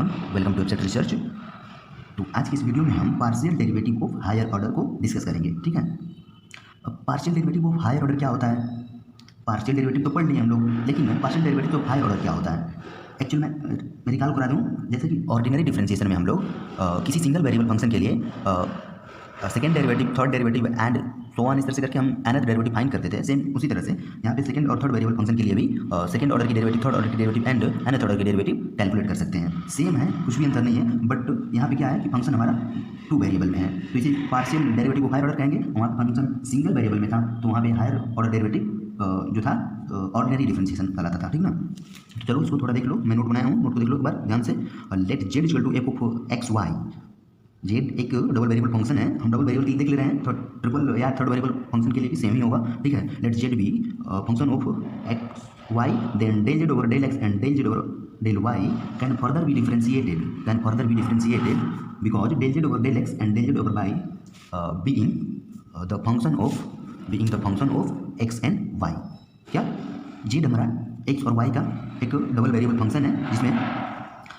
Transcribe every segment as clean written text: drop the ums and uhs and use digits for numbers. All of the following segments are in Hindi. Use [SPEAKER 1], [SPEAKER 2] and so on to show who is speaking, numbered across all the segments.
[SPEAKER 1] Everyone, welcome to website research. तो आज की इस वीडियो में हम partial derivative of higher order को डिस्कस करेंगे। ठीक है, अब partial derivative of higher order क्या होता है? पार्शियल डेरिवेटिव तो पढ़ लिए हम लोग, लेकिन partial derivative of higher order क्या होता है? एक्चुअल में मैं रिकॉल करा दूँ, जैसे कि ऑर्डिनरी डिफरेंशिएशन में हम लोग किसी सिंगल वेरिएबल फंक्शन के लिए second derivative, third derivative and so on, इस तरह से करके हम nth डेरिवेटिव फाइंड करते थे। सेम उसी तरह से यहाँ पे सेकंड और थर्ड वेरिएबल फंक्शन के लिए भी सेकंड ऑर्डर की डेरिवेटिव, थर्ड ऑर्डर की डेरिवेटिव एंड nth ऑर्डर की डेरिवेटिव कैलकुलेट कर सकते हैं। सेम है, कुछ भी अंतर नहीं है, बट यहाँ पे क्या है कि फंक्शन हमारा टू वेरिएबल में है, तो इसे partial derivative of higher order कहेंगे। वहाँ पे फंक्शन सिंगल वेरिएबल में था, तो वहाँ पे हायर ऑर्डर डेरिवेटिव जो था ऑर्डिनरी डिफरेंशिएशन कहलाता था। ठीक ना, तो चलो इसको थोड़ा देख लो, मैं नोट बनाया हूँ, नोट को देख लो एक बार ध्यान से। Let Z equal to F of X Y. Z एक डबल वेरिएबल फंक्शन है, हम डबल वेरिएबल के लिए देख ले रहे हैं, ट्रिपल या थर्ड वेरिएबल फंक्शन के लिए भी सेम ही होगा। ठीक है, let Z be function of X Y, then del Z over del X and del Z over del Y can further be differentiated, because del Z over del X and del Z over Y being the function of X and Y. क्या जेड हमारा एक्स और वाई का एक डबल वेरिएबल फंक्शन है, जिसमें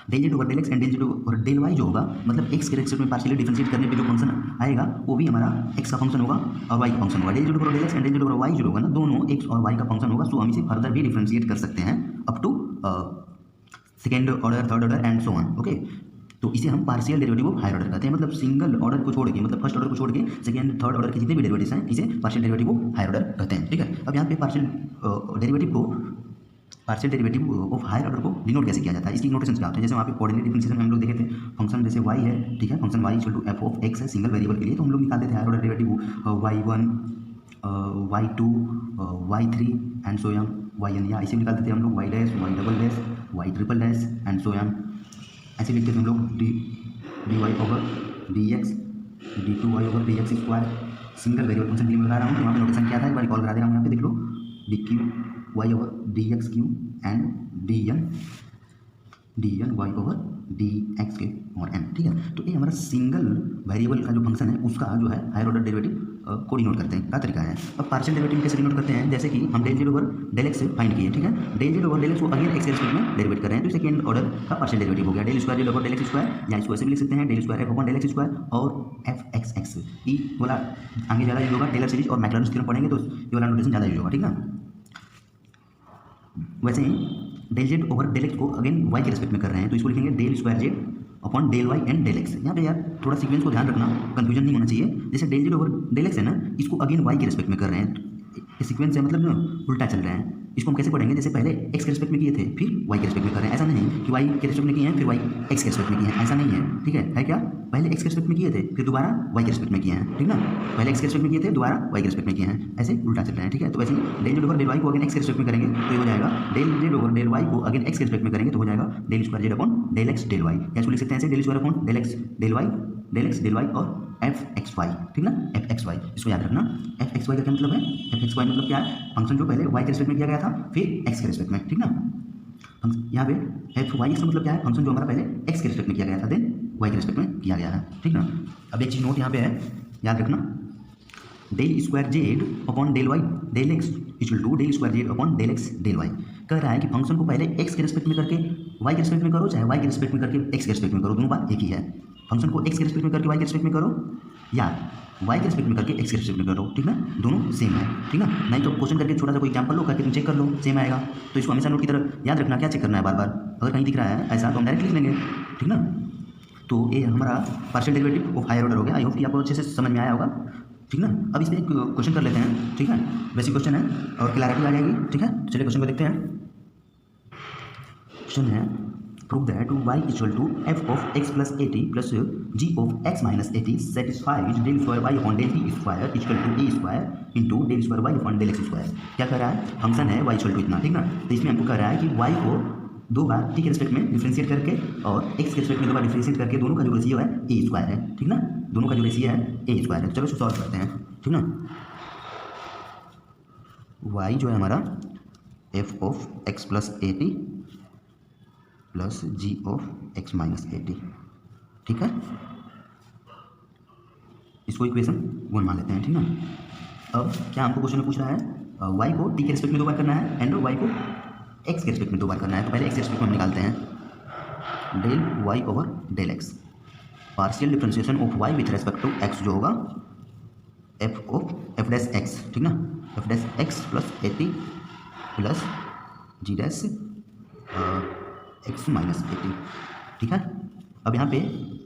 [SPEAKER 1] del Z over del X and del Z over del Y जो होगा, मतलब एक्स के रेस्पेक्ट में पार्शियली डिफरेंशिएट करने पे जो फंक्शन आएगा वो भी हमारा एक्स का फंक्शन होगा और वाई का फंक्शन होगा। Del Z over del X and del Z over Y जो होगा ना, दोनों एक्स और वाई का फंक्शन होगा। सो हम इसे फर्दर भी डिफरेंशिएट कर सकते हैं up to second order, third order and so on. Okay, तो इसे हम partial derivative of higher order कहते हैं, मतलब सिंगल ऑर्डर को छोड़ के, मतलब फर्स्ट ऑर्डर को छोड़ के सेकंड थर्ड ऑर्डर के जितने भी डेरिवेटिव्स हैं इसे partial derivative of higher order कहते हैं। ठीक है, अब यहाँ पे partial derivative of higher order को डिनोट कैसे किया जाता है, इसकी नोटेशन क्या होता है? जैसे वहाँ पे ऑर्डिनरी डिफरेंशिएशन में हम लोग देखे थे, फंक्शन जैसे y है, ठीक है, function y equal to F of X है सिंगल वेरिएबल के लिए, तो हम लोग निकालते थे higher order derivative y1 y2 y3 and so on yn, या ऐसे निकालते थे हम लोग y dash, y double dash, y triple dash and so on. ऐसे लिखते थे हम लोग dy over dx, d2y over dx square. Single variable function के लिए बता रहा हूँ, तो वहाँ पे नोटेशन क्या था एक बार रिकॉल करा दे रहा हूँ। यहाँ पे देख लो, dq y over dx Q and dn y over dx के और n। ठीक है, तो ये हमारा सिंगल वेरिएबल का जो फंक्शन है उसका जो है हायर ऑर्डर डेरिवेटिव को डिनोट करते हैं। क्या तरीका है? अब पार्शियल डेरिवेटिव कैसे डिनोट करते हैं? जैसे कि हम del Z over del X find किए, ठीक है, del Z over del X को अगेन एक्स के रिस्पेक्ट में डेरिवेट कर रहे हैं, तो सेकंड ऑर्डर का पार्शियल डेरिवेटिव हो गया del square Z over del X square, या इसको ऐसे भी लिख सकते हैं del square F upon del X square और एफ एक्स एक्स। ई वाला आगे ज़्यादा यूज होगा, टेलर सीरीज और मैक्लॉरिन थ्योरम पढ़ेंगे तो ये वाला नोटेशन ज़्यादा यूज होगा। ठीक है, वैसे ही del Z over del X को अगेन वाई के रिस्पेक्ट में कर रहे हैं, तो इसको लिखेंगे del square Z upon del Y and del X. यहाँ पे यार थोड़ा सीक्वेंस को ध्यान रखना, कंफ्यूजन नहीं होना चाहिए। जैसे del Z over del X है ना, इसको अगेन वाई के रिस्पेक्ट में कर रहे हैं, ये सीक्वेंस है, मतलब ना उल्टा चल रहे हैं। इसको हम कैसे पढ़ेंगे? जैसे पहले एक्स के रिस्पेक्ट में किए थे, फिर वाई के रिस्पेक्ट में कर रहे हैं। ऐसा नहीं कि वाई के रिस्पेक्ट में किए हैं फिर वाई एक्स के रिस्पेक्ट में किए हैं, ऐसा नहीं है। ठीक है क्या? पहले एक्स के रिस्पेक्ट में किए थे, फिर दोबारा वाई के रिस्पेक्ट में किए हैं। ठीक ना, पहले एक्स के रिस्पेक्ट में किए थे, दोबारा वाई के रिस्पेक्ट में किए हैं, ऐसे उल्टा चल रहे हैं। ठीक है, तो वैसे del Z over del Y को अगेन एक्स के रिस्पेक्ट में करेंगे तो ये हो जाएगा del Z over del Y को अगेन एक्स के रिस्पेक्ट में करेंगे तो हो जाएगा del square Z upon del X del Y, या इसको लिख सकते हैं ऐसे del square upon del X del Y, del X del Y और एफ एक्स वाई। ठीक ना, एफ एक्स वाई, इसको याद रखना। एफ एक्स वाई का क्या मतलब है? एफ एक्स वाई मतलब क्या है? फंक्शन जो पहले वाई के रिस्पेक्ट में किया गया था फिर एक्स के रिस्पेक्ट में। ठीक ना, यहाँ पे एफ वाई इसका मतलब क्या है? फंक्शन जो हमारा पहले एक्स के रिस्पेक्ट में किया गया था देन वाई के रिस्पेक्ट में किया गया है। ठीक ना, अब एक चीज नोट यहाँ पे है, याद रखना, del square Z upon del Y del X equal to del square Z upon del X del Y. कह रहा है कि फंक्शन को पहले एक्स के रिस्पेक्ट में करके वाई के रिस्पेक्ट में करो, चाहे वाई के रिस्पेक्ट में करके एक्स के रिस्पेक्ट में करो, दोनों बात एक ही है। फंक्शन को एक्स के रिस्पेक्ट में करके वाई के रिस्पेक्ट में करो या वाई के रिस्पेक्ट में करके एक्स के रिस्पेक्ट में करो, ठीक ना, दोनों सेम है। ठीक ना, नहीं तो क्वेश्चन करके छोटा सा कोई एग्जांपल लो, करके तुम चेक कर लो, सेम आएगा। तो इसको हमेशा नोट की तरह याद रखना, क्या चेक करना है बार बार, अगर कहीं दिख रहा है ऐसा तो हम डायरेक्ट लिख लेंगे। ठीक ना, तो ये हमारा partial derivative of higher order हो गया। आई होप कि आपको अच्छे से समझ में आया होगा। ठीक ना, अब इस पर एक क्वेश्चन कर लेते हैं। ठीक है, बेसिक क्वेश्चन है और क्लैरिटी आ जाएगी। ठीक है, चलिए क्वेश्चन को देखते हैं। क्वेश्चन है, prove that y equal to f of x plus 80 plus g of x minus 80 satisfies del square y upon del t square equal to a square into del square y upon del x square। क्या कर रहा है? फंक्शन है y इक्वल टू इतना। ठीक ना, तो इसमें हमको कह रहा है कि y को दो बार t के रिस्पेक्ट में डिफरेंशिएट करके और x के रिस्पेक्ट में दो बार डिफरेंशिएट करके दोनों का जो रेशियो है a स्क्वायर है। ठीक ना, दोनों का जो रेशियो है a स्क्वायर है। चलो इसको सॉल्व करते हैं। ठीक ना, y जो है हमारा f of x plus 80 plus G of X minus 80। ठीक है, इसको इक्वेशन 1 मान लेते हैं। ठीक ना, अब क्या हमको क्वेश्चन में पूछ रहा है y को t के रिस्पेक्ट में दो बार करना है एंड y को x के रिस्पेक्ट में दो बार करना है। तो पहले x के रिस्पेक्ट में हम निकालते हैं। Del Y over del X, partial differentiation of Y with respect to X जो होगा एफ डैश एक्स, ठीक ना, F dash X plus A T plus G dash X minus A T, ठीक है। अब यहाँ पे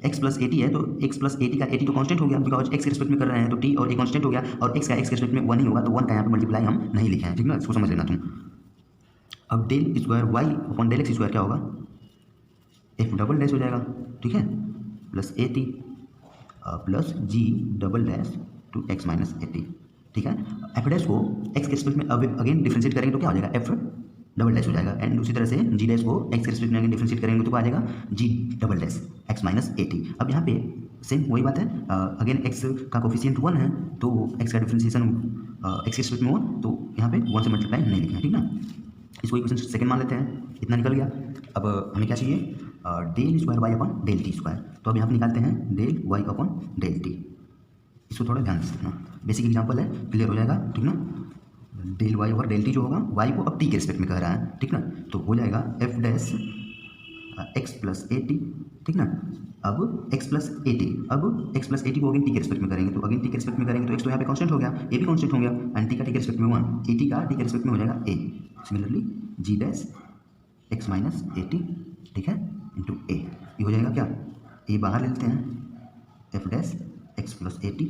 [SPEAKER 1] x प्लस ए टी है तो x प्लस ए टी का ए टी तो कांस्टेंट हो गया, बिकॉज x के रिस्पेक्ट में कर रहे हैं तो t और a कांस्टेंट हो गया, और x का x के रिस्पेक्ट में 1 ही होगा, तो 1 का यहाँ पे मल्टीप्लाई हम नहीं लिखे हैं, ठीक ना, इसको समझ लेना तुम। अब del square Y upon del X square क्या होगा, एफ डबल डैश हो जाएगा, ठीक है, plus A T plus G double dash to X minus A T, ठीक है। एफ डैश को एक्स के रिस्पेक्ट में अब अगेन डिफ्रेंशिएट करेंगे तो क्या हो जाएगा, एफ डबल डैश हो जाएगा, एंड उसी तरह से जी डैश को एक्स के रिस्पेक्ट में डिफरेंशिएट करेंगे तो क्या आ जाएगा, G double dash X minus A T. अब यहाँ पे सेम वही बात है, अगेन एक्स का कोफिशिएंट 1 है तो एक्स का डिफरेंशिएशन एक्स के रिस्पेक्ट में हो तो यहाँ पे 1 से मल्टीप्लाई नहीं लिखना है, ठीक ना। इसको इक्वेशन सेकंड मान लेते हैं, इतना निकल गया। अब हमें क्या चाहिए, del square Y upon del T square, तो अब यहाँ पे निकालते हैं del Y upon del T. इसको थोड़ा ध्यान से देखना, बेसिक एग्जाम्पल है, क्लियर हो जाएगा, ठीक ना। Del Y over del T जो होगा, वाई को अब टी के रिस्पेक्ट में कह रहा है, ठीक ना, तो हो जाएगा F dash X plus A T, ठीक ना। अब एक्स प्लस ए टी, अब एक्स प्लस ए टी को अगेन टी के रिस्पेक्ट में करेंगे तो अगेन टी के रिस्पेक्ट में करेंगे तो एक्स तो यहाँ पे कांस्टेंट हो गया, ए भी कांस्टेंट हो गया, एंड टी का टी के रिस्पेक्ट में 1, ए टी का टी के रिस्पेक्ट में हो जाएगा A, similarly G dash X minus A T, ठीक है, इंटू ए, ये हो जाएगा क्या, ए बाहर ले लेते हैं, F dash X plus A T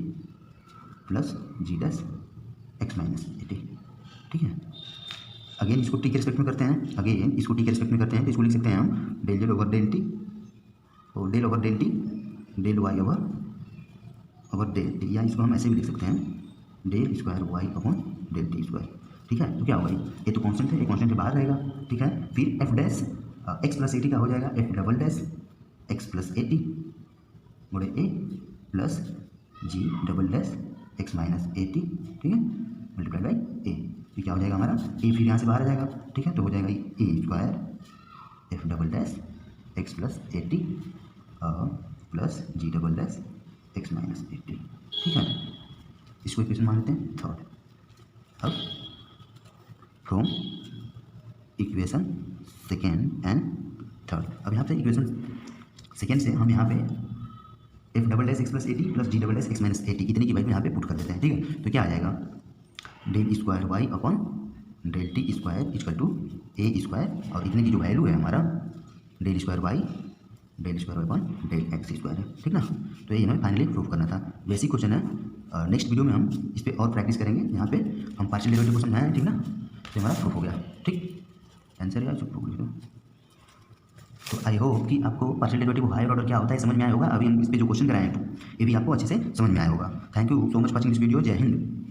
[SPEAKER 1] plus G dash X minus A T, ठीक है। अगेन इसको टी के रिस्पेक्ट में करते हैं, अगेन इसको टी के रिस्पेक्ट में करते हैं तो इसको लिख सकते हैं हम del Z over del T, और del over del T del Y over del T, या इसको हम ऐसे भी लिख सकते हैं del square Y upon del T square, ठीक है। तो क्या होगा, ये तो कांस्टेंट है, ये कांस्टेंट के बाहर रहेगा, ठीक है। फिर F dash X plus A T का हो जाएगा F double dash X plus A T गुणे A plus G double dash X minus A T, ठीक है, मल्टीप्लाई बाई ए, तो क्या हो जाएगा हमारा ए, फिर यहाँ से बाहर आ जाएगा, ठीक है, तो हो जाएगा A square F double dash X plus A T plus G double dash X minus A T, ठीक है। इसको इक्वेशन मान लेते हैं थर्ड। अब from equation second and third, अब यहाँ पे इक्वेशन सेकेंड से हम यहाँ पे F double dash X plus A T plus G double dash X minus A T इतने की वैल्यू यहाँ पे पुट कर देते हैं, ठीक है। तो क्या आ जाएगा, del square Y upon del T square equal to A square, और इतने की जो वैल्यू है हमारा del square Y upon del X square है, ठीक ना। तो ये हमें फाइनली प्रूव करना था, बेसिक क्वेश्चन है। नेक्स्ट वीडियो में हम इस पर और प्रैक्टिस करेंगे, यहाँ पे हम पार्शियल डेरिवेटिव को समझाएं, ठीक ना, तो हमारा प्रूफ हो गया, ठीक। आंसर यार चुप हो, तो आई होप कि आपको पार्शियल डेरिवेटिव हायर ऑर्डर क्या होता है समझ में आया होगा। अभी हम इस पे जो क्वेश्चन कराए हैं ये भी आपको अच्छे से समझ में आया होगा। Thank you so much watching this video. जय हिंद।